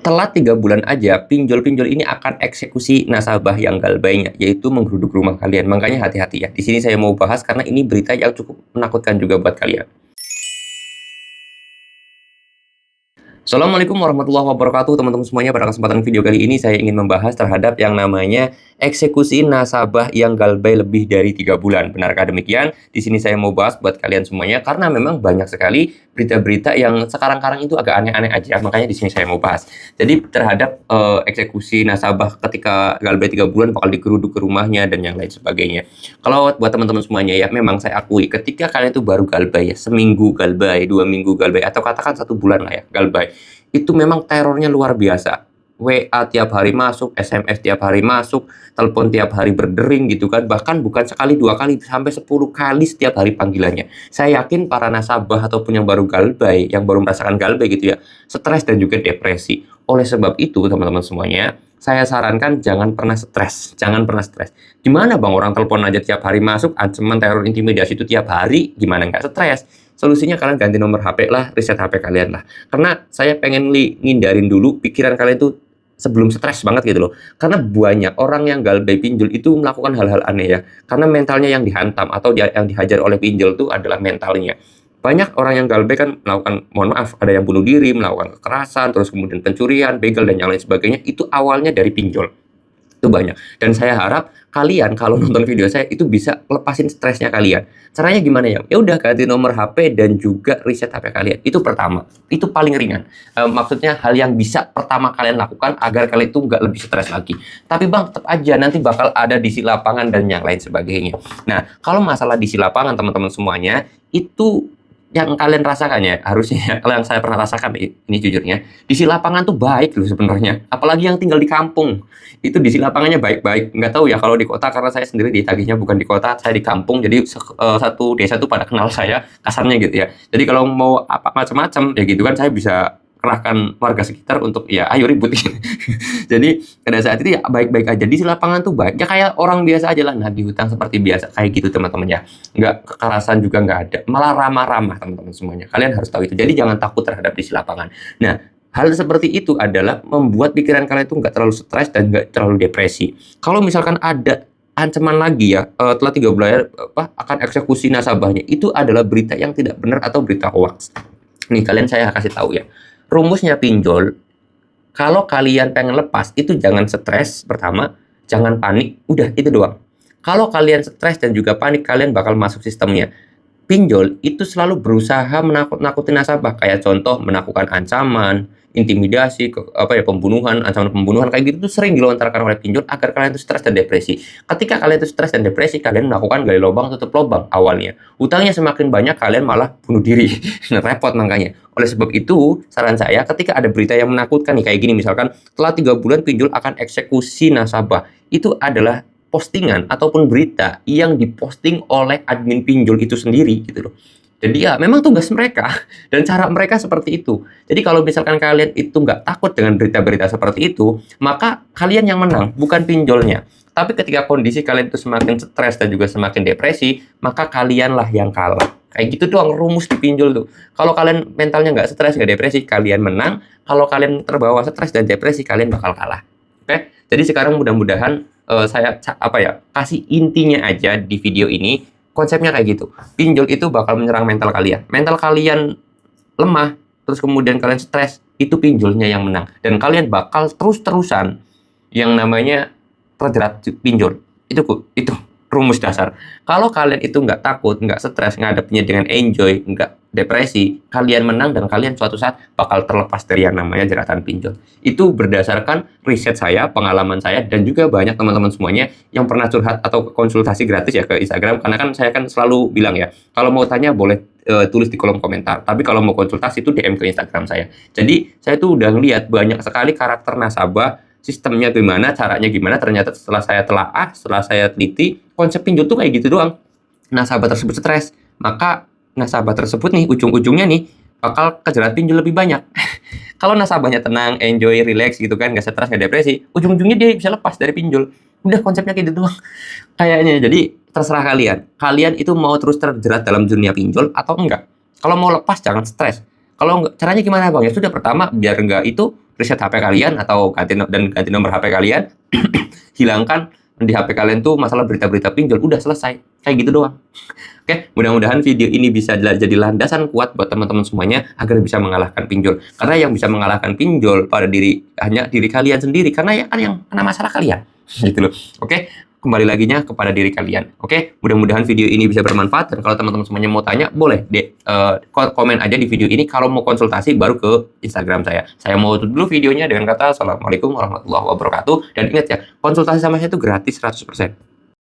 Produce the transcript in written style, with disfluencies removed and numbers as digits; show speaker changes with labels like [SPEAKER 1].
[SPEAKER 1] Telat 3 bulan aja, pinjol-pinjol ini akan eksekusi nasabah yang galbainya, yaitu menggeruduk rumah kalian. Makanya hati-hati ya. Di sini saya mau bahas karena ini berita yang cukup menakutkan juga buat kalian. Assalamualaikum warahmatullahi wabarakatuh, teman-teman semuanya. Pada kesempatan video kali ini saya ingin membahas terhadap yang namanya eksekusi nasabah yang galbay lebih dari 3 bulan. Benarkah demikian? Di sini saya mau bahas buat kalian semuanya karena memang banyak sekali berita-berita yang sekarang-karang itu agak aneh-aneh aja. Makanya di sini saya mau bahas. Jadi terhadap eksekusi nasabah ketika galbay 3 bulan bakal digeruduk ke rumahnya dan yang lain sebagainya. Kalau buat teman-teman semuanya ya, memang saya akui ketika kalian itu baru galbay ya, seminggu galbay, 2 minggu galbay, atau katakan 1 bulan lah ya galbay, itu memang terornya luar biasa. WA tiap hari masuk, SMS tiap hari masuk, telepon tiap hari berdering gitu kan. Bahkan bukan sekali, 2 kali, sampai 10 kali setiap hari panggilannya. Saya yakin para nasabah ataupun yang baru galbay, yang baru merasakan galbay gitu ya, stres dan juga depresi. Oleh sebab itu, teman-teman semuanya, saya sarankan jangan pernah stres. Jangan pernah stres. Gimana bang, orang telepon aja tiap hari masuk, ancaman, teror, intimidasi itu tiap hari, gimana nggak stres? Solusinya kalian ganti nomor HP lah, reset HP kalian lah. Karena saya pengen ngindarin dulu pikiran kalian itu sebelum stres banget gitu loh. Karena banyak orang yang galbay pinjol itu melakukan hal-hal aneh ya. Karena mentalnya yang dihantam atau yang dihajar oleh pinjol itu adalah mentalnya. Banyak orang yang galbay kan melakukan, mohon maaf, ada yang bunuh diri, melakukan kekerasan, terus kemudian pencurian, begal, dan yang lain sebagainya. Itu awalnya dari pinjol. Itu banyak. Dan saya harap kalian kalau nonton video saya itu bisa lepasin stresnya kalian. Caranya gimana ya? Ya udah ganti nomor HP dan juga reset HP kalian. Itu pertama. Itu paling ringan. Maksudnya hal yang bisa pertama kalian lakukan agar kalian itu nggak lebih stres lagi. Tapi bang, tetap aja nanti bakal ada di lapangan dan yang lain sebagainya. Nah, kalau masalah di lapangan teman-teman semuanya, itu yang kalian rasakan ya, harusnya kalau yang saya pernah rasakan ini jujurnya, di lapangan tuh baik loh sebenarnya, apalagi yang tinggal di kampung itu di lapangannya baik-baik. Nggak tahu ya kalau di kota, karena saya sendiri ditagihnya bukan di kota, saya di kampung, jadi satu desa tuh pada kenal saya kasarnya gitu ya. Jadi kalau mau apa macam-macam ya gitu kan, saya bisa kerahkan warga sekitar untuk ya ayo ribut. Jadi pada saat itu ya baik-baik aja, di lapangan tuh baik ya, kayak orang biasa aja lah, nagih hutang seperti biasa kayak gitu teman-teman ya. Nggak kekerasan juga nggak ada, malah ramah-ramah teman-teman semuanya. Kalian harus tahu itu, jadi jangan takut terhadap di lapangan. Nah, hal seperti itu adalah membuat pikiran kalian itu nggak terlalu stres dan nggak terlalu depresi. Kalau misalkan ada ancaman lagi ya, telah 3 bulan akan eksekusi nasabahnya, itu adalah berita yang tidak benar atau berita hoax. Nih kalian, saya kasih tahu ya, rumusnya pinjol, kalau kalian pengen lepas, itu jangan stres pertama, jangan panik, udah itu doang. Kalau kalian stres dan juga panik, kalian bakal masuk sistemnya. Pinjol itu selalu berusaha menakut-nakuti nasabah, kayak contoh melakukan ancaman, intimidasi, pembunuhan, ancaman pembunuhan kayak gitu tuh sering dilontarkan oleh pinjol agar kalian tuh stres dan depresi. Ketika kalian tuh stres dan depresi, kalian melakukan gali lubang tutup lubang awalnya. Utangnya semakin banyak, kalian malah bunuh diri. Repot makanya. Oleh sebab itu, saran saya ketika ada berita yang menakutkan nih kayak gini, misalkan telah 3 bulan pinjol akan eksekusi nasabah, itu adalah postingan ataupun berita yang diposting oleh admin pinjol itu sendiri gitu loh. Jadi ya memang tugas mereka dan cara mereka seperti itu. Jadi kalau misalkan kalian itu nggak takut dengan berita-berita seperti itu, maka kalian yang menang, bukan pinjolnya. Tapi ketika kondisi kalian itu semakin stres dan juga semakin depresi, maka kalianlah yang kalah. Kayak gitu doang rumus di pinjol tuh. Kalau kalian mentalnya nggak stres, nggak depresi, kalian menang. Kalau kalian terbawa stres dan depresi, kalian bakal kalah. Oke? Jadi sekarang mudah-mudahan saya kasih intinya aja di video ini. Konsepnya kayak gitu. Pinjol itu bakal menyerang mental kalian. Mental kalian lemah, terus kemudian kalian stres, itu pinjolnya yang menang. Dan kalian bakal terus-terusan yang namanya terjerat pinjol. Itu rumus dasar. Kalau kalian itu nggak takut, nggak stres, ngadepnya dengan enjoy, nggak depresi, kalian menang dan kalian suatu saat bakal terlepas dari yang namanya jeratan pinjol. Itu berdasarkan riset saya, pengalaman saya, dan juga banyak teman-teman semuanya yang pernah curhat atau konsultasi gratis ya ke Instagram. Karena kan saya kan selalu bilang ya, kalau mau tanya boleh tulis di kolom komentar. Tapi kalau mau konsultasi itu DM ke Instagram saya. Jadi saya tuh udah ngeliat banyak sekali karakter nasabah, sistemnya gimana, caranya gimana. Ternyata setelah saya telaah, setelah saya teliti, konsep pinjol tuh kayak gitu doang. Nasabah tersebut stres, maka nasabah tersebut nih ujung-ujungnya nih bakal kejerat pinjol lebih banyak. Kalau nasabahnya tenang, enjoy, relax gitu kan, nggak stres, nggak depresi, ujung-ujungnya dia bisa lepas dari pinjol. Udah konsepnya kayak gitu doang kayaknya. Jadi terserah kalian. Kalian itu mau terus terjerat dalam dunia pinjol atau enggak. Kalau mau lepas jangan stres. Kalau enggak, caranya gimana bang? Ya sudah, pertama biar enggak itu reset HP kalian atau ganti nomor HP kalian, hilangkan di HP kalian tuh masalah berita-berita pinjol, udah selesai. Kayak gitu doang. Oke, mudah-mudahan video ini bisa jadi landasan kuat buat teman-teman semuanya agar bisa mengalahkan pinjol. Karena yang bisa mengalahkan pinjol hanya diri kalian sendiri, karena ya kan yang kena masalah kalian. Gitu loh. Oke, kembali laginya kepada diri kalian. Oke, mudah-mudahan video ini bisa bermanfaat, dan kalau teman-teman semuanya mau tanya, boleh komen aja di video ini. Kalau mau konsultasi baru ke Instagram saya. Saya mau tutup dulu videonya dengan kata Assalamualaikum warahmatullahi wabarakatuh, dan ingat ya, konsultasi sama saya itu gratis 100%.